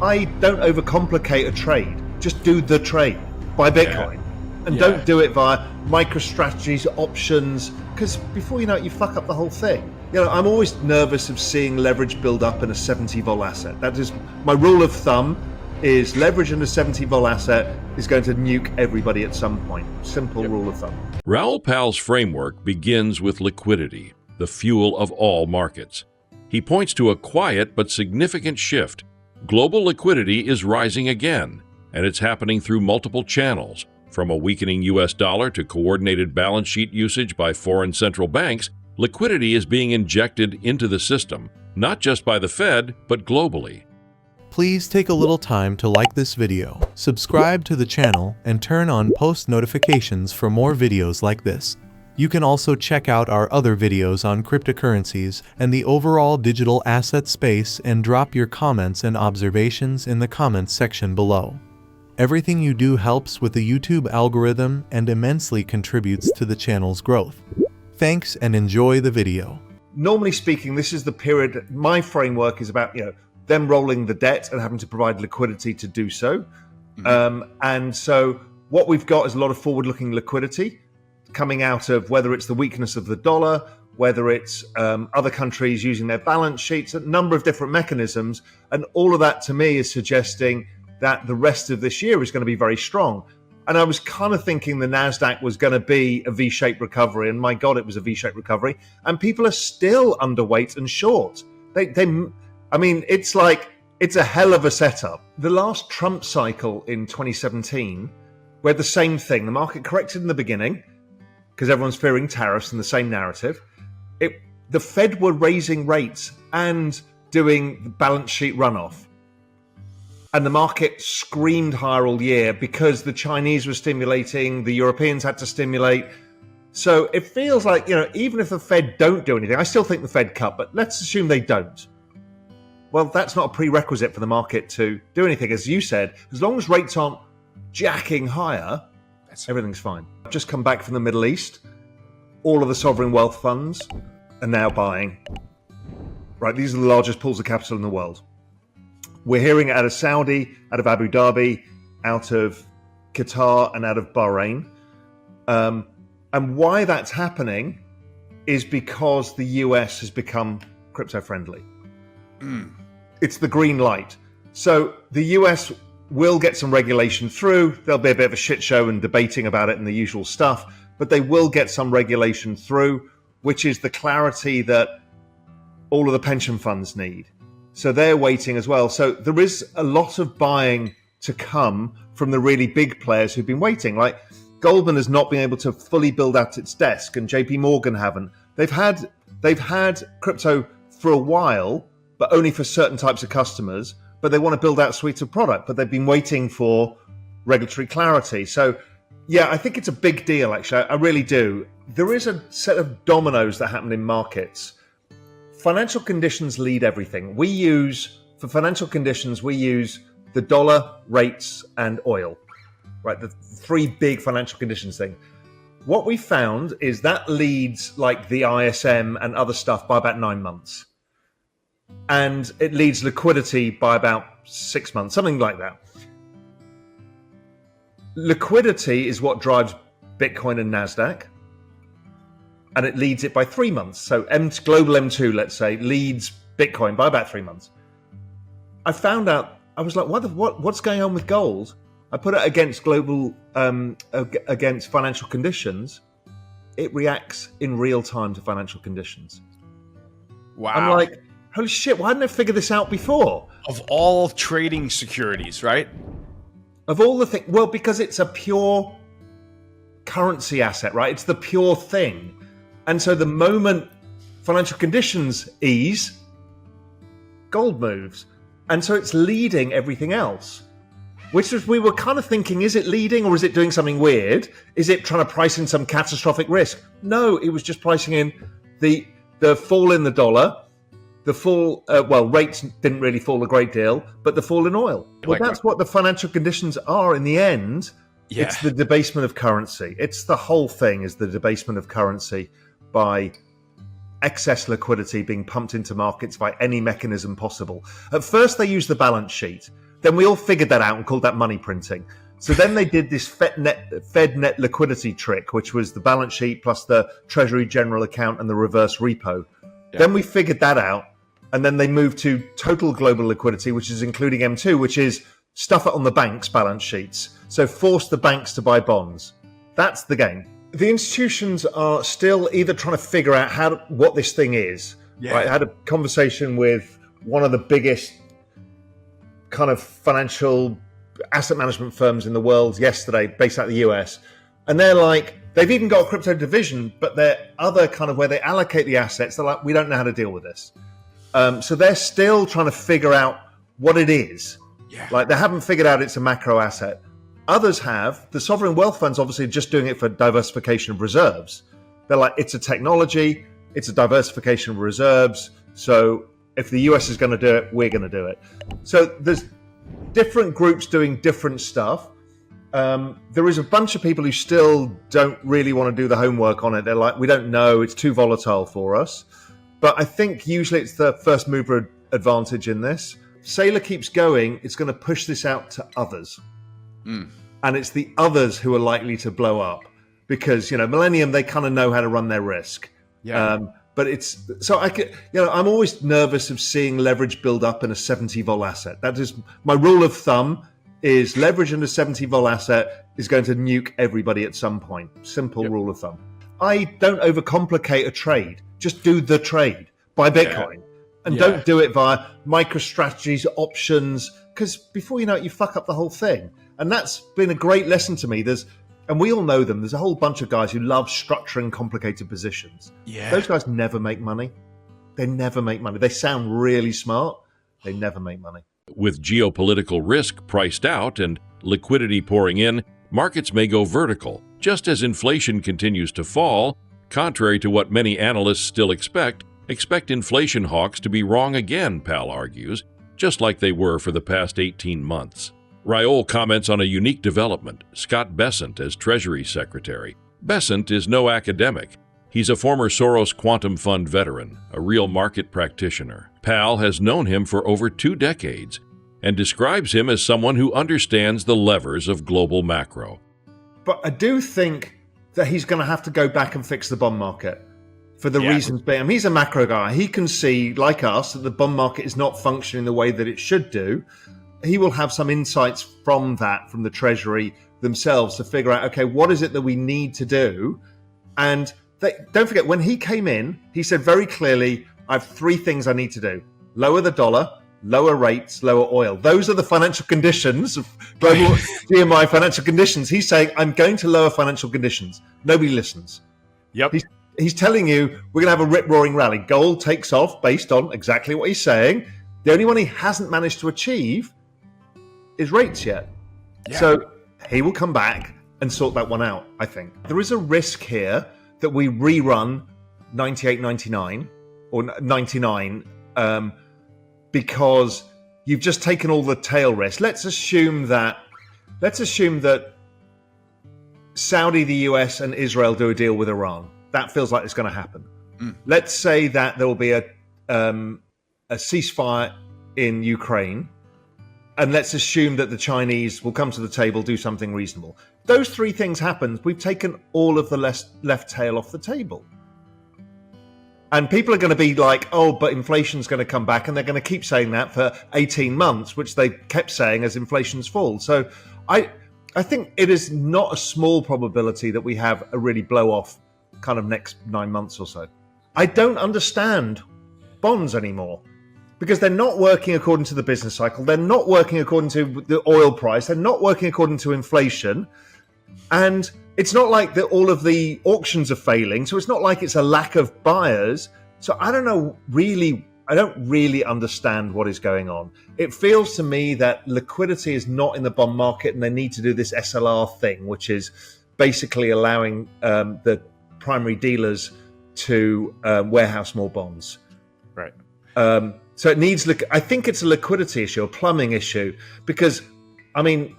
I don't overcomplicate a trade. Just do the trade. Buy Bitcoin. And don't do it via MicroStrategies, options, because before you know it, you fuck up the whole thing. You know, I'm always nervous of seeing leverage build up in a 70 vol asset. That is my rule of thumb, is leverage in a 70 vol asset is going to nuke everybody at some point. Simple rule of thumb. Raoul Pal's framework begins with liquidity, the fuel of all markets. He points to a quiet but significant shift. Global liquidity is rising again, and it's happening through multiple channels. From a weakening U.S. dollar to coordinated balance sheet usage by foreign central banks, liquidity is being injected into the system, not just by the Fed, but globally. Please take a little time to like this video, subscribe to the channel, and turn on post notifications for more videos like this. You can also check out our other videos on cryptocurrencies and the overall digital asset space and drop your comments and observations in the comments section below. Everything you do helps with the YouTube algorithm and immensely contributes to the channel's growth. Thanks and enjoy the video. Normally speaking, this is the period, my framework is about, them rolling the debt and having to provide liquidity to do so. And so what we've got is a lot of forward-looking liquidity coming out of whether it's the weakness of the dollar, whether it's other countries using their balance sheets, a number of different mechanisms. And all of that to me is suggesting that the rest of this year is going to be very strong. And I was kind of thinking the NASDAQ was going to be a V-shaped recovery, and my God, it was a V-shaped recovery. And people are still underweight and short. I mean, it's a hell of a setup. The last Trump cycle in 2017, we had the same thing. The market corrected in the beginning because everyone's fearing tariffs and the same narrative. The Fed were raising rates and doing the balance sheet runoff. And the market screamed higher all year because the Chinese were stimulating, the Europeans had to stimulate. So it feels like, even if the Fed don't do anything, I still think the Fed cut, but let's assume they don't. Well, that's not a prerequisite for the market to do anything. As you said, as long as rates aren't jacking higher, everything's fine. I've just come back from the Middle East. All of the sovereign wealth funds are now buying. Right, these are the largest pools of capital in the world. We're hearing it out of Saudi, out of Abu Dhabi, out of Qatar, and out of Bahrain. And why that's happening is because the US has become crypto-friendly. It's the green light. So the US will get some regulation through. There'll be a bit of a shit show and debating about it and the usual stuff, but they will get some regulation through, which is the clarity that all of the pension funds need. So they're waiting as well. So there is a lot of buying to come from the really big players who've been waiting. Like Goldman has not been able to fully build out its desk, and JP Morgan haven't. They've had crypto for a while, but only for certain types of customers. But they want to build out suites of product, but they've been waiting for regulatory clarity. So yeah, I think it's a big deal, actually. I really do. There is a set of dominoes that happen in markets. Financial conditions lead everything. For financial conditions, we use the dollar, rates, and oil, right? The three big financial conditions thing. What we found is that leads like the ISM and other stuff by about 9 months. And it leads liquidity by about 6 months, something like that. Liquidity is what drives Bitcoin and NASDAQ. And it leads it by 3 months. So global M2, let's say, leads Bitcoin by about 3 months. I found out, I was like, what's going on with gold? I put it against against financial conditions. It reacts in real time to financial conditions. Wow. I'm like, holy shit, why hadn't I figured this out before? Of all trading securities, right? Of all the things, well, because it's a pure currency asset, right? It's the pure thing. And so the moment financial conditions ease, gold moves. And so it's leading everything else, which is, we were kind of thinking, is it leading or is it doing something weird? Is it trying to price in some catastrophic risk? No, it was just pricing in the fall in the dollar, the fall, rates didn't really fall a great deal, but the fall in oil. Well, that's what the financial conditions are in the end. Yeah. It's the debasement of currency. It's the whole thing is the debasement of currency by excess liquidity being pumped into markets by any mechanism possible. At first, they used the balance sheet. Then we all figured that out and called that money printing. So then they did this Fed net liquidity trick, which was the balance sheet plus the Treasury general account and the reverse repo. Yeah. Then we figured that out. And then they moved to total global liquidity, which is including M2, which is stuff it on the bank's balance sheets. So force the banks to buy bonds. That's the game. The institutions are still either trying to figure out what this thing is. Yeah. Right? I had a conversation with one of the biggest kind of financial asset management firms in the world yesterday, based out of the US. And they're like, they've even got a crypto division, but they're other kind of where they allocate the assets. They're like, we don't know how to deal with this. So they're still trying to figure out what it is. Yeah. Like they haven't figured out it's a macro asset. Others have. The sovereign wealth funds obviously are just doing it for diversification of reserves. They're like, it's a technology, it's a diversification of reserves. So if the US is going to do it, we're going to do it. So there's different groups doing different stuff. There is a bunch of people who still don't really want to do the homework on it. They're like, we don't know, it's too volatile for us. But I think usually it's the first mover advantage in this. Saylor keeps going, it's going to push this out to others. And it's the others who are likely to blow up because, Millennium, they kind of know how to run their risk. Yeah. But it's so I'm always nervous of seeing leverage build up in a 70 vol asset. That is my rule of thumb is leverage in a 70 vol asset is going to nuke everybody at some point. Simple rule of thumb. I don't overcomplicate a trade. Just do the trade. Buy Bitcoin. And don't do it via MicroStrategy's options because before you know it, you fuck up the whole thing. And that's been a great lesson to me. And we all know them. There's a whole bunch of guys who love structuring complicated positions. Yeah. Those guys never make money. They never make money. They sound really smart. They never make money. With geopolitical risk priced out and liquidity pouring in, markets may go vertical, just as inflation continues to fall. Contrary to what many analysts still expect inflation hawks to be wrong again, Pal argues, just like they were for the past 18 months. Raoul comments on a unique development, Scott Bessent as Treasury Secretary. Bessent is no academic. He's a former Soros Quantum Fund veteran, a real market practitioner. Pal has known him for over 2 decades and describes him as someone who understands the levers of global macro. But I do think that he's going to have to go back and fix the bond market for the reasons being. I mean, he's a macro guy. He can see, like us, that the bond market is not functioning the way that it should do. He will have some insights from that, from the Treasury themselves to figure out, okay, what is it that we need to do? And don't forget, when he came in, he said very clearly, I have 3 things I need to do. Lower the dollar, lower rates, lower oil. Those are the financial conditions of global GMI financial conditions. He's saying, I'm going to lower financial conditions. Nobody listens. Yep. He's telling you, we're going to have a rip-roaring rally. Gold takes off based on exactly what he's saying. The only one he hasn't managed to achieve is rates yet. Yeah. So he will come back and sort that one out, I think. There is a risk here that we rerun 98, 99 or 99 because you've just taken all the tail risk. Let's assume that Saudi, the US, and Israel do a deal with Iran. That feels like it's going to happen. Let's say that there will be a ceasefire in Ukraine. And let's assume that the Chinese will come to the table, do something reasonable. Those 3 things happen. We've taken all of the left tail off the table. And people are going to be like, oh, but inflation's going to come back. And they're going to keep saying that for 18 months, which they kept saying as inflation's fall. So I think it is not a small probability that we have a really blow off kind of next 9 months or so. I don't understand bonds anymore. Because they're not working according to the business cycle. They're not working according to the oil price. They're not working according to inflation. And it's not like that all of the auctions are failing. So it's not like it's a lack of buyers. So I don't really understand what is going on. It feels to me that liquidity is not in the bond market and they need to do this SLR thing, which is basically allowing the primary dealers to warehouse more bonds. Right. So it needs, I think it's a liquidity issue, a plumbing issue, because, I mean,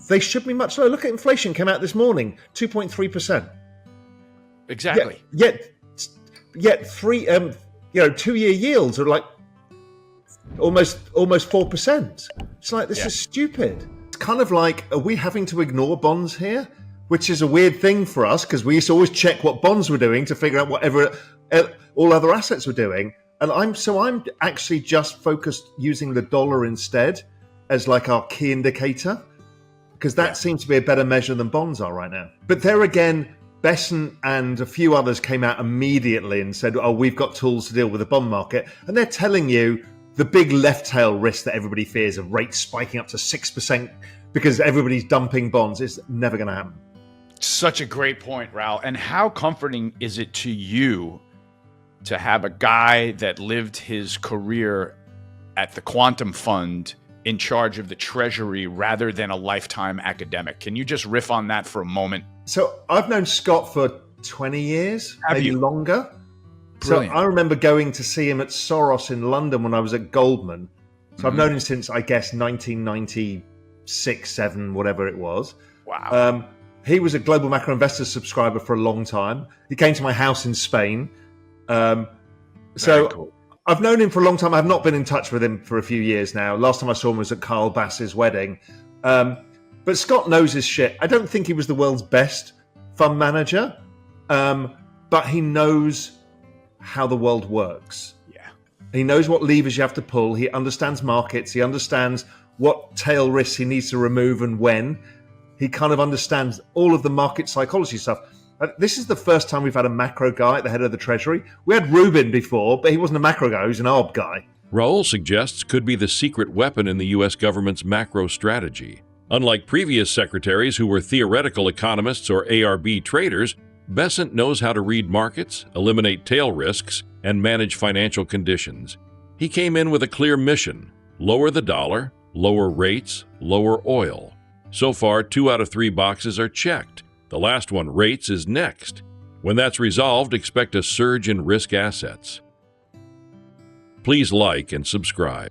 they should be much lower. Look at inflation, came out this morning, 2.3%. Exactly. Yet 2-year yields are like almost 4%. It's like, this is stupid. It's kind of like, are we having to ignore bonds here? Which is a weird thing for us, because we used to always check what bonds were doing to figure out whatever all other assets were doing. And I'm actually just focused using the dollar instead as like our key indicator, because that seems to be a better measure than bonds are right now. But there again, Besson and a few others came out immediately and said, oh, we've got tools to deal with the bond market. And they're telling you the big left tail risk that everybody fears of rates spiking up to 6% because everybody's dumping bonds is never going to happen. Such a great point, Raoul. And how comforting is it to you to have a guy that lived his career at the Quantum Fund in charge of the Treasury rather than a lifetime academic? Can you just riff on that for a moment? So I've known Scott for 20 years, maybe longer. Brilliant. So I remember going to see him at Soros in London when I was at Goldman. So I've known him since, I guess, 1996, 7, whatever it was. Wow. He was a Global Macro Investors subscriber for a long time. He came to my house in Spain. So cool. I've known him for a long time. I've not been in touch with him for a few years now. Last time I saw him was at Carl Bass's wedding. But Scott knows his shit. I don't think he was the world's best fund manager, but he knows how the world works. Yeah, he knows what levers you have to pull. He understands markets. He understands what tail risks he needs to remove and when. He kind of understands all of the market psychology stuff. This is the first time we've had a macro guy at the head of the Treasury. We had Rubin before, but he wasn't a macro guy. He was an ARB guy. Raoul suggests could be the secret weapon in the U.S. government's macro strategy. Unlike previous secretaries who were theoretical economists or ARB traders, Besant knows how to read markets, eliminate tail risks, and manage financial conditions. He came in with a clear mission: lower the dollar, lower rates, lower oil. So far, 2 out of 3 boxes are checked. The last one, rates, is next. When that's resolved, expect a surge in risk assets. Please like and subscribe.